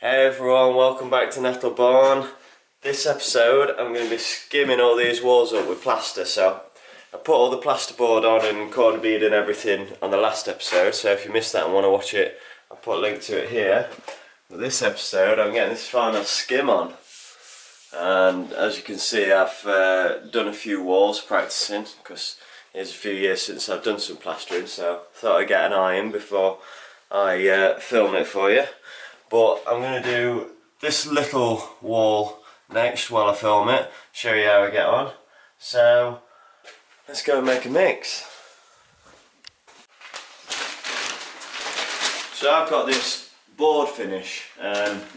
Hey everyone, welcome back to Nettle Barn. This episode I'm going to be skimming all these walls up with plaster. So I put all the plasterboard on and corner bead and everything on the last episode, so if you missed that and want to watch it, I'll put a link to it here. But this episode I'm getting this final skim on, and as you can see I've done a few walls practicing because it's a few years since I've done some plastering, so I thought I'd get an eye in before I film it for you. But I'm going to do this little wall next while I film it, show you how I get on. So let's go and make a mix. So I've got this board finish.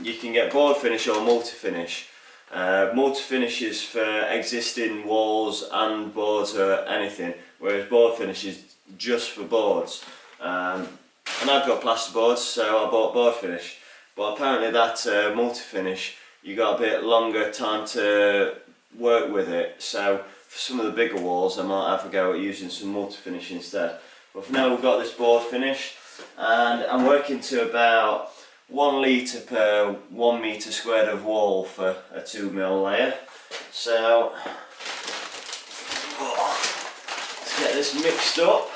You can get board finish or multi-finish. Multi-finish is for existing walls and boards or anything, whereas board finish is just for boards. And I've got plasterboards, so I bought board finish. But apparently that multi-finish, you got a bit longer time to work with it. So for some of the bigger walls, I might have a go at using some multi-finish instead. But for now, we've got this board finish, and I'm working to about 1 litre per 1 metre squared of wall for a 2mm layer. So let's get this mixed up.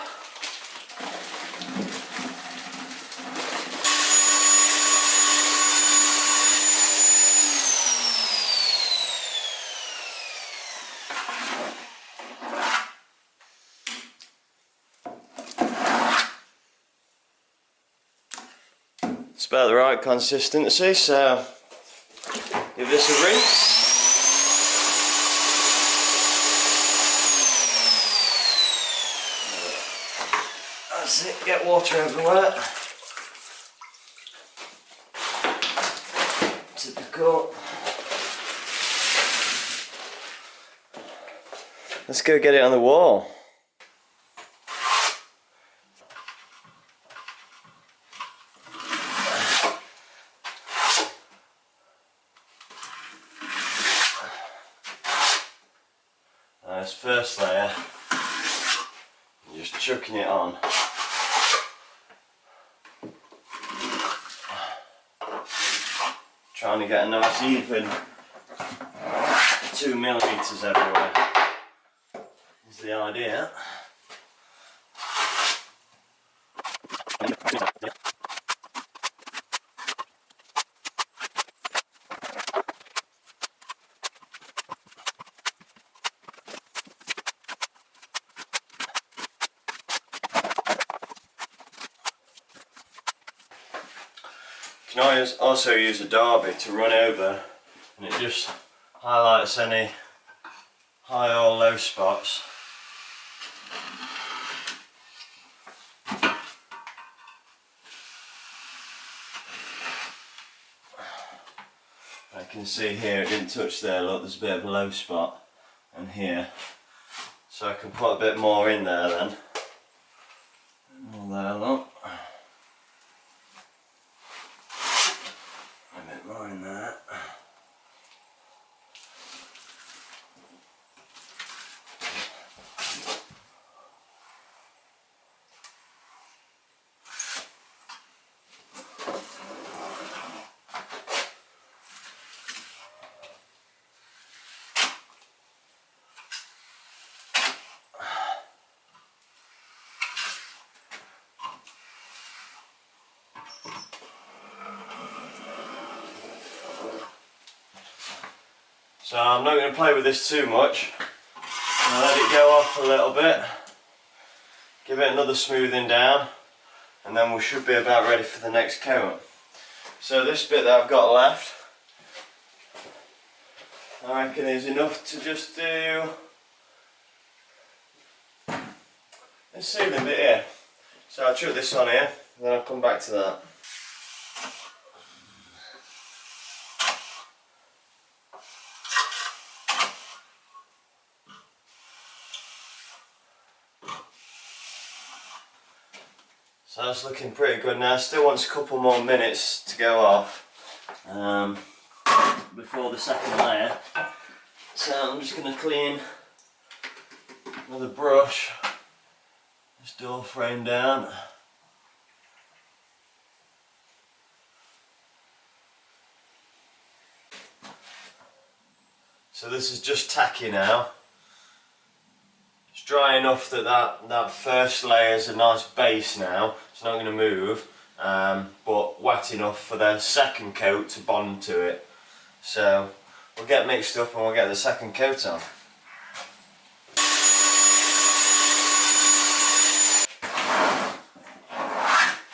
It's about the right consistency, so give this a rinse. That's it, get water everywhere. Typical. Let's go get it on the wall. This first layer, just chucking it on. Trying to get a nice even 2mm everywhere is the idea. You can also use a derby to run over, and it just highlights any high or low spots. I can see here it didn't touch there, look, there's a bit of a low spot, and here. So I can put a bit more in there then. All there, look. A bit more in there. So I'm not going to play with this too much. I'm going to let it go off a little bit, give it another smoothing down, and then we should be about ready for the next coat. So this bit that I've got left, I reckon is enough to just do this ceiling bit here. So I'll chuck this on here, and then I'll come back to that. So that's looking pretty good now. Still wants a couple more minutes to go off before the second layer. So I'm just going to clean with a brush this door frame down. So this is just tacky now. It's dry enough that that first layer is a nice base now. It's not going to move, but wet enough for the second coat to bond to it. So we'll get mixed up and we'll get the second coat on.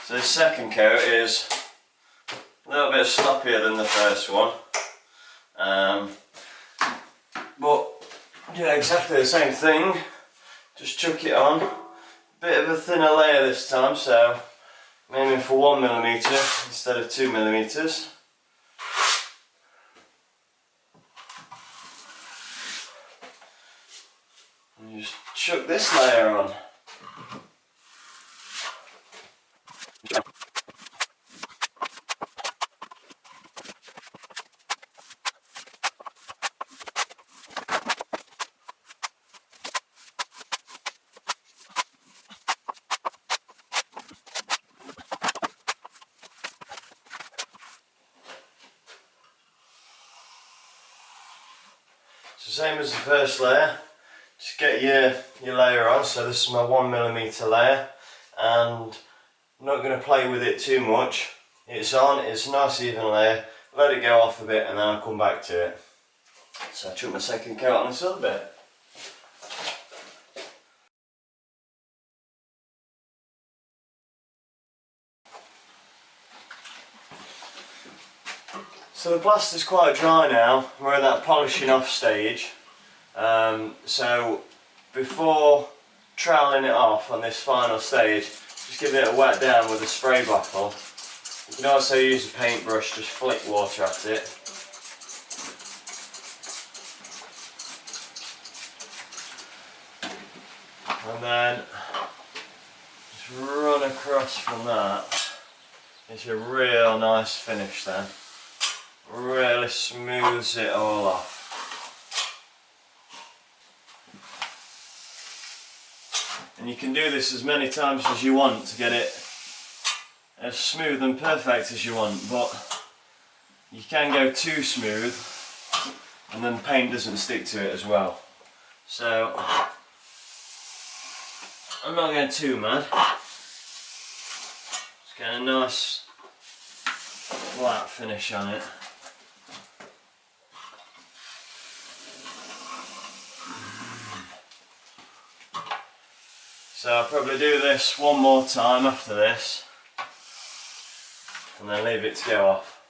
So the second coat is a little bit sloppier than the first one, but yeah, exactly the same thing. Just chuck it on. Bit of a thinner layer this time, so I'm aiming for 1mm instead of 2mm. And just chuck this layer on. So same as the first layer, just get your layer on. So this is my 1mm layer, and I'm not going to play with it too much. It's on, it's a nice even layer, let it go off a bit and then I'll come back to it. So I chuck my second coat on this other bit. So the plaster's quite dry now, we're at that polishing off stage. So before troweling it off on this final stage, just give it a wet down with a spray bottle. You can also use a paintbrush, just flick water at it. And then just run across from that. It's a real nice finish then. Really smooths it all off. And you can do this as many times as you want to get it as smooth and perfect as you want, but you can go too smooth and then the paint doesn't stick to it as well. So I'm not going too mad. Just get a nice flat finish on it. So I'll probably do this one more time after this and then leave it to go off.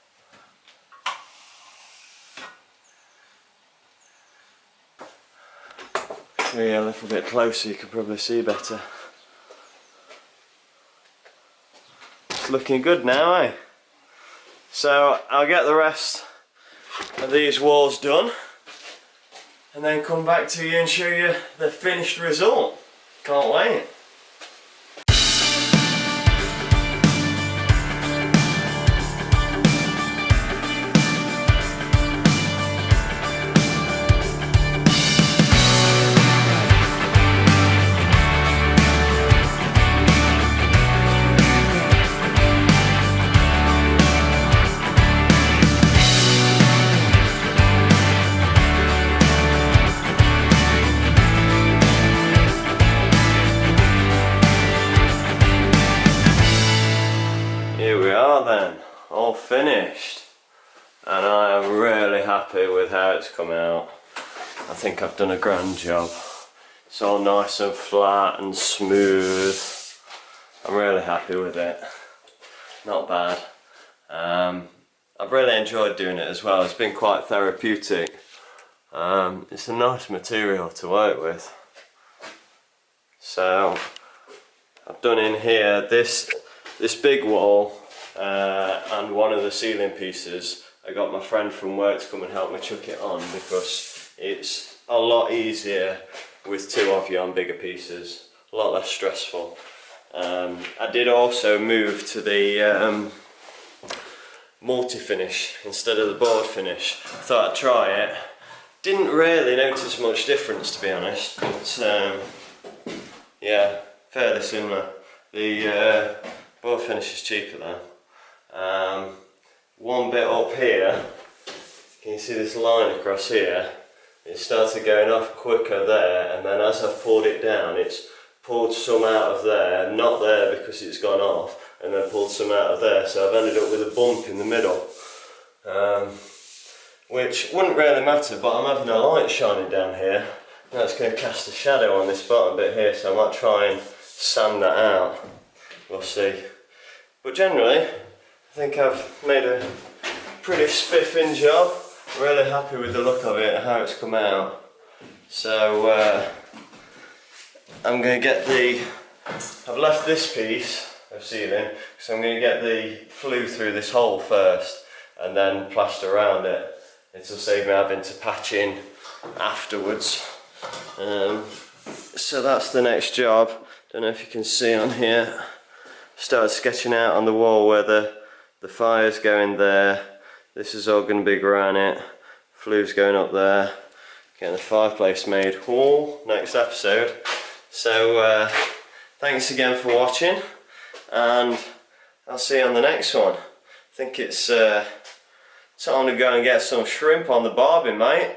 Show you a little bit closer, you can probably see better. It's looking good now, eh? So I'll get the rest of these walls done and then come back to you and show you the finished result. Can't wait. Then, all finished, and I am really happy with how it's come out. I think I've done a grand job. It's all nice and flat and smooth. I'm really happy with it. Not bad. I've really enjoyed doing it as well. It's been quite therapeutic. It's a nice material to work with. So I've done in here this big wall. And one of the ceiling pieces, I got my friend from work to come and help me chuck it on because it's a lot easier with two of you on bigger pieces, a lot less stressful. I did also move to the multi-finish instead of the board finish. I thought I'd try it. Didn't really notice much difference, to be honest, but yeah, fairly similar. The board finish is cheaper though. One bit up here, can you see this line across here? it started going off quicker there, and then as I've pulled it down, it's pulled some out of there, not there because it's gone off, and then pulled some out of there, so I've ended up with a bump in the middle. Which wouldn't really matter, but I'm having a light shining down here. That's going to cast a shadow on this bottom bit here, so I might try and sand that out. We'll see. But generally, I think I've made a pretty spiffing job. Really happy with the look of it and how it's come out. So I'm going to get I've left this piece of ceiling, so I'm going to get the flue through this hole first and then plaster around it. It'll save me having to patch in afterwards. So that's the next job. Don't know if you can see on here. Started sketching out on the wall where the fire's going there. This is all going to be granite. Flue's going up there. Getting the fireplace made. Oh, next episode. So thanks again for watching, and I'll see you on the next one. I think it's time to go and get some shrimp on the barbie, mate.